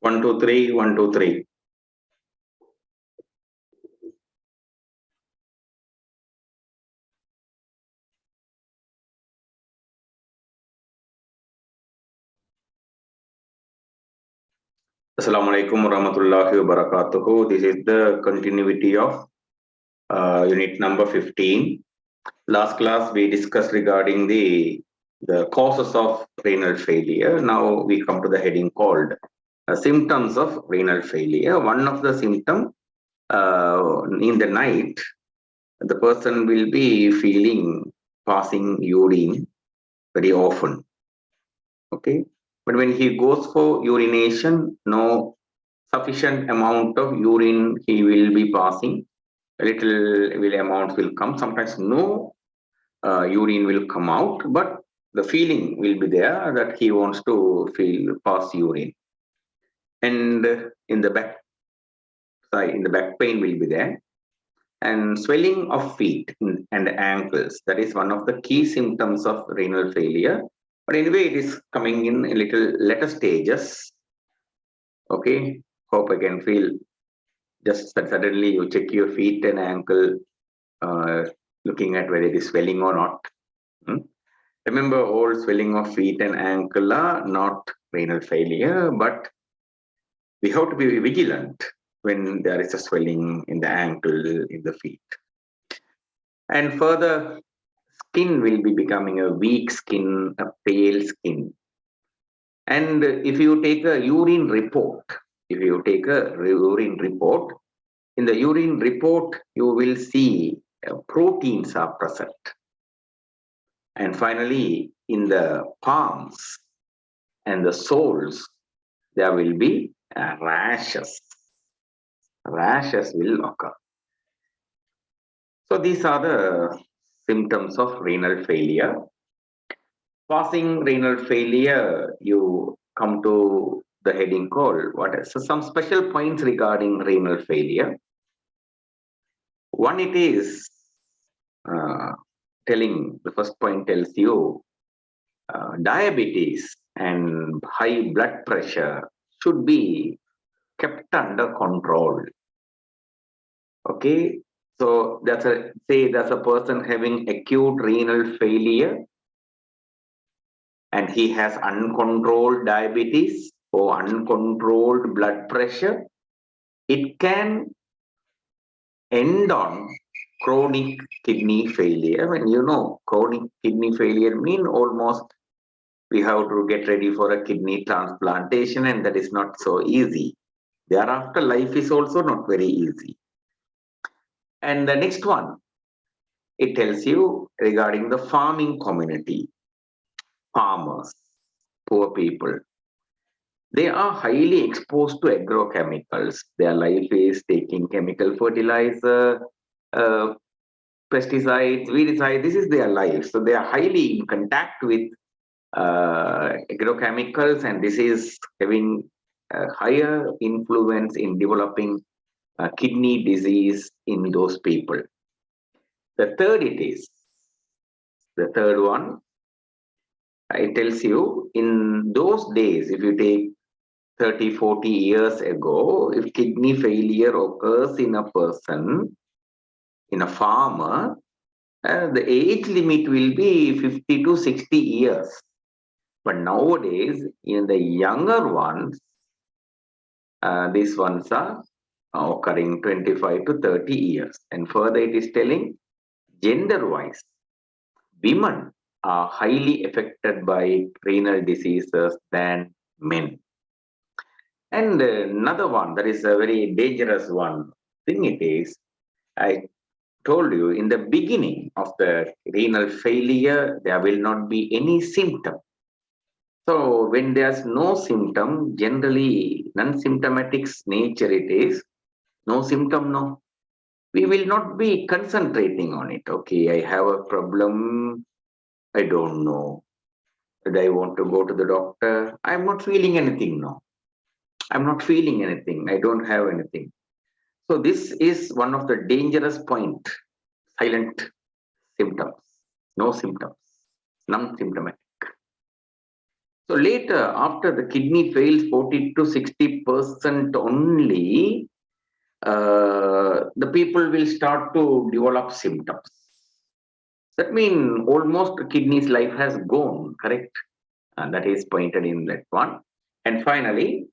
1, 2, 3, 1, 2, 3. Assalamu alaikum warahmatullahi wabarakatuh. This is the continuity of unit number 15. Last class we discussed regarding the causes of renal failure. Now we come to the heading called symptoms of renal failure. One of the symptoms in the night, the person will be feeling passing urine very often. Okay, but when he goes for urination, no sufficient amount of urine he will be passing. A little amount will come. Sometimes no urine will come out, but the feeling will be there that he wants to pass urine. And in the back pain will be there. And swelling of feet and ankles, that is one of the key symptoms of renal failure. But anyway, it is coming in a little later stages. Okay, hope I can feel. Just suddenly you check your feet and ankle, looking at whether it is swelling or not. Remember, all swelling of feet and ankle are not renal failure, but we have to be vigilant when there is a swelling in the ankle, in the feet. And further, skin will be becoming a weak skin, a pale skin. And if you take a urine report, in the urine report, you will see proteins are present. And finally, in the palms and the soles, there will be rashes. Rashes will occur. So these are the symptoms of renal failure. Passing renal failure, you come to the heading called what is? So some special points regarding renal failure. One, it is the first point tells you diabetes and high blood pressure should be kept under control. Okay, so that's a person having acute renal failure and he has uncontrolled diabetes or uncontrolled blood pressure. It can end on chronic kidney failure. And you know, chronic kidney failure means almost we have to get ready for a kidney transplantation, and that is not so easy. Thereafter, life is also not very easy. And the next one, it tells you regarding the farming community, farmers, poor people. They are highly exposed to agrochemicals. Their life is taking chemical fertilizer, pesticides, weedicides. This is their life. So they are highly in contact with agrochemicals, and this is having a higher influence in developing kidney disease in those people. The third one, it tells you in those days, if you take 30, 40 years ago, if kidney failure occurs in a person, in a farmer, the age limit will be 50 to 60 years. But nowadays, in the younger ones, these ones are occurring 25 to 30 years. And further, it is telling gender-wise, women are highly affected by renal diseases than men. And another one that is a very dangerous one thing it is, I told you in the beginning of the renal failure, there will not be any symptom. So when there's no symptom, generally non-symptomatic nature it is, no symptom, no. We will not be concentrating on it. Okay, I have a problem, I don't know. Did I want to go to the doctor? I'm not feeling anything now. I'm not feeling anything. I don't have anything. So this is one of the dangerous point. Silent symptoms, no symptoms, non-symptomatic. So later, after the kidney fails 40 to 60% only, the people will start to develop symptoms. That means almost kidney's life has gone, correct? And that is pointed in that one. And finally,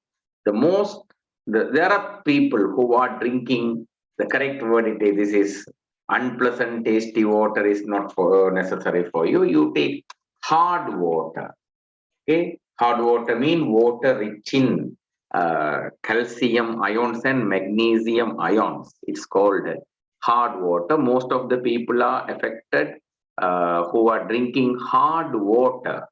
there are people who are drinking, the correct word it is, this is unpleasant tasty water is not necessary for you. You take hard water. Okay, hard water mean water rich in calcium ions and magnesium ions. It's called hard water. Most of the people are affected who are drinking hard water.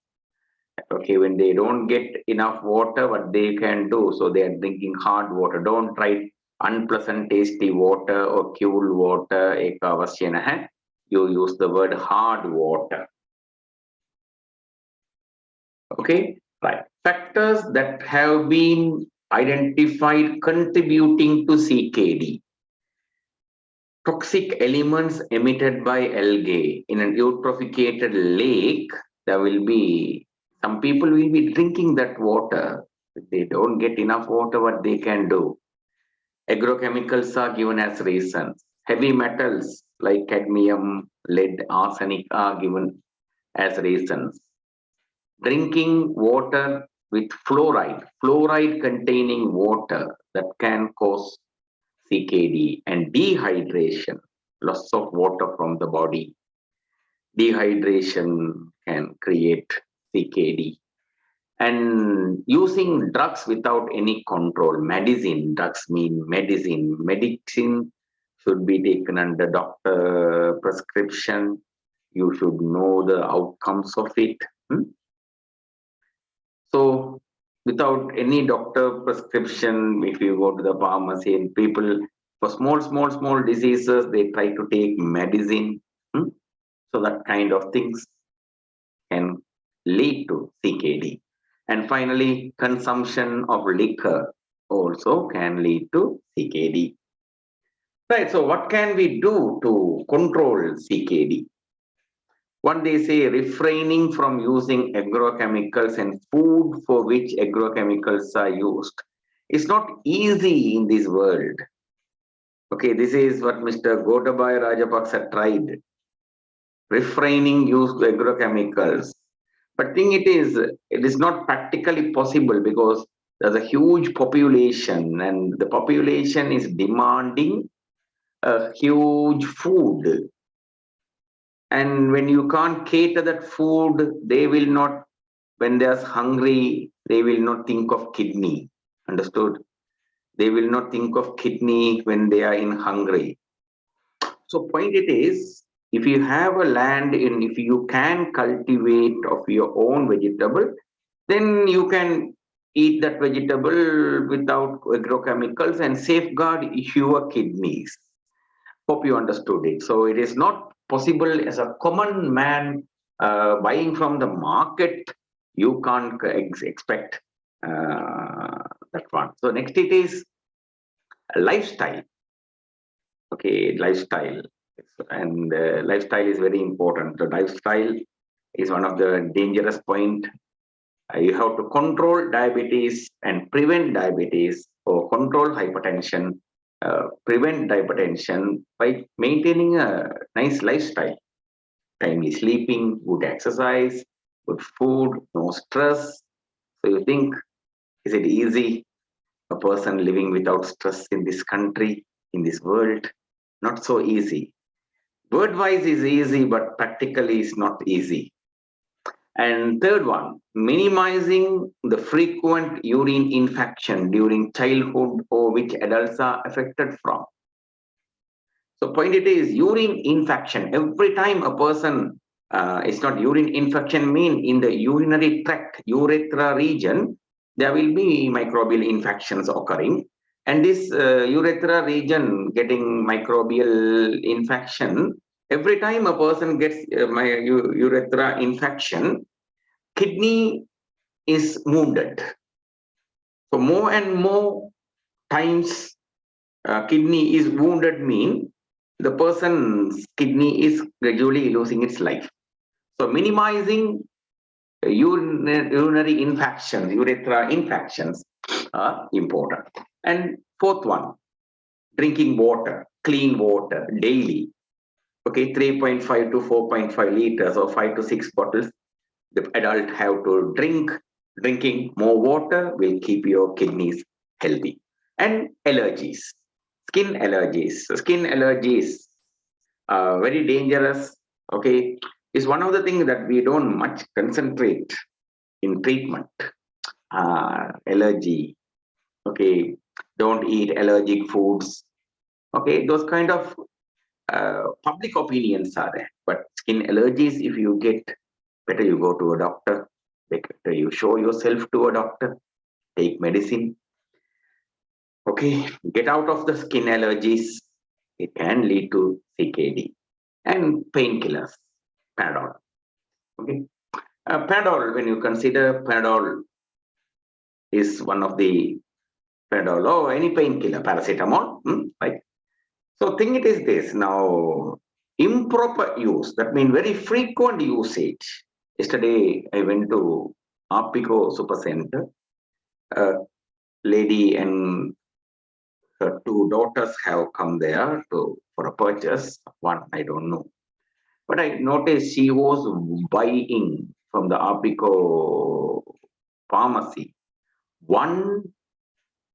Okay, when they don't get enough water, what they can do? So they are drinking hard water. Don't try unpleasant tasty water or cool water. You use the word hard water. Okay, right. Factors that have been identified contributing to CKD. Toxic elements emitted by algae in an eutrophicated lake. There will be some people will be drinking that water. If they don't get enough water, what they can do? Agrochemicals are given as reasons. Heavy metals like cadmium, lead, arsenic are given as reasons. Drinking water with fluoride containing water that can cause CKD, and dehydration, loss of water from the body. Dehydration can create CKD. And using drugs without any control, drugs mean medicine should be taken under doctor prescription. You should know the outcomes of it. So without any doctor prescription, if you go to the pharmacy and people for small diseases, they try to take medicine. So that kind of things can lead to CKD. And finally, consumption of liquor also can lead to CKD. Right, so what can we do to control CKD? One, they say refraining from using agrochemicals and food for which agrochemicals are used. It's not easy in this world. Okay, this is what Mr. Gotabaya Rajapaksa tried. Refraining use agrochemicals. But thing it is not practically possible because there's a huge population and the population is demanding a huge food. And when you can't cater that food, they will not, when they're hungry, they will not think of kidney. Understood? They will not think of kidney when they are in hungry. So point it is, if you have a land and if you can cultivate of your own vegetable, then you can eat that vegetable without agrochemicals and safeguard your kidneys. Hope you understood it. So it is not possible as a common man buying from the market. You can't expect that one. So next it is lifestyle. Okay, lifestyle. And lifestyle is very important. The lifestyle is one of the dangerous point. You have to control diabetes and prevent diabetes or control hypertension, prevent hypertension by maintaining a nice lifestyle. Timely sleeping, good exercise, good food, no stress. So you think, is it easy? A person living without stress in this country, in this world? Not so easy. Word-wise is easy, but practically is not easy. And third one, minimizing the frequent urine infection during childhood or which adults are affected from. So point it is urine infection. Every time a person, it's not urine infection mean in the urinary tract, urethra region, there will be microbial infections occurring. And this urethra region getting microbial infection, every time a person gets urethra infection, kidney is wounded. So more and more times kidney is wounded mean the person's kidney is gradually losing its life. So minimizing urinary infections, urethra infections are important. And fourth one, drinking water, clean water daily. Okay, 3.5 to 4.5 liters or 5 to 6 bottles. The adult have to drink. Drinking more water will keep your kidneys healthy. And allergies, skin allergies. Skin allergies are very dangerous. Okay, is one of the things that we don't much concentrate in treatment. Allergy. Okay, don't eat allergic foods. Okay, those kind of public opinions are there. But skin allergies, if you get, better you go to a doctor. Better you show yourself to a doctor. Take medicine. Okay, get out of the skin allergies. It can lead to CKD. And painkillers, Panadol. Okay, Panadol. When you consider Panadol is one of the Panadol or any painkiller, paracetamol, right? So thing it is this now, improper use, that means very frequent usage. Yesterday I went to Apico Supercenter. A lady and her two daughters have come there for a purchase. One, I don't know. But I noticed she was buying from the Apico pharmacy one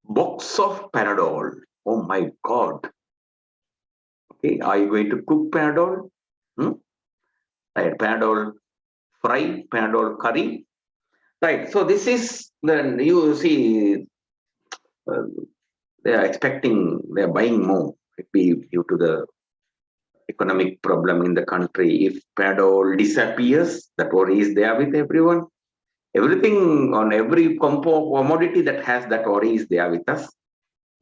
box of Panadol. Oh my God. Okay, are you going to cook Panadol? Right, Panadol fry, Panadol curry. Right, so this is the, you see, they are expecting, they are buying more. It be due to the economic problem in the country. If Panadol disappears, that worry is there with everyone. Everything on every commodity that has that worry is there with us.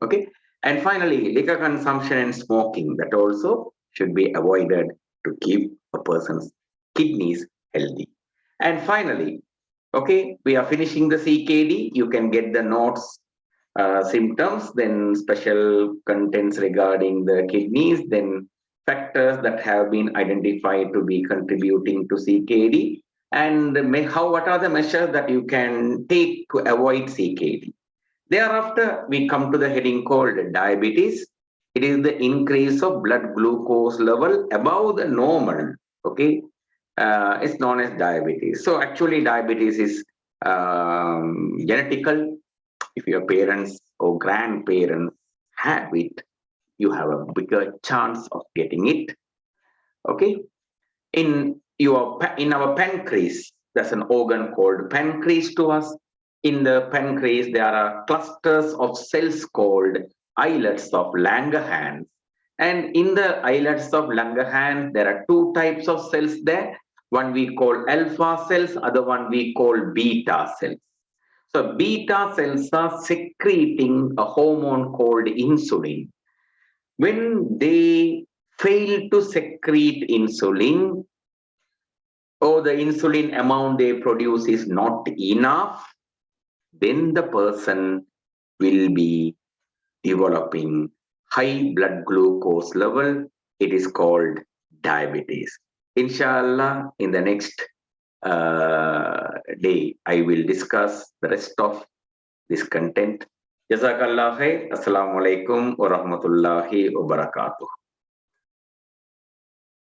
Okay, and finally, liquor consumption and smoking, that also should be avoided to keep a person's kidneys healthy. And finally, okay, we are finishing the CKD. You can get the notes, symptoms, then special contents regarding the kidneys, then factors that have been identified to be contributing to CKD, and what are the measures that you can take to avoid CKD. Thereafter, we come to the heading called diabetes. It is the increase of blood glucose level above the normal. Okay, it's known as diabetes. So actually, diabetes is genetical. If your parents or grandparents have it, you have a bigger chance of getting it. Okay, in our pancreas, there's an organ called pancreas to us. In the pancreas, there are clusters of cells called islets of Langerhans. And in the islets of Langerhans, there are two types of cells there. One we call alpha cells, other one we call beta cells. So beta cells are secreting a hormone called insulin. When they fail to secrete insulin, or the insulin amount they produce is not enough, then the person will be developing high blood glucose level. It is called diabetes. Inshallah, in the next day, I will discuss the rest of this content. Jazakallah khair. Assalamu alaikum wa rahmatullahi wa barakatuh.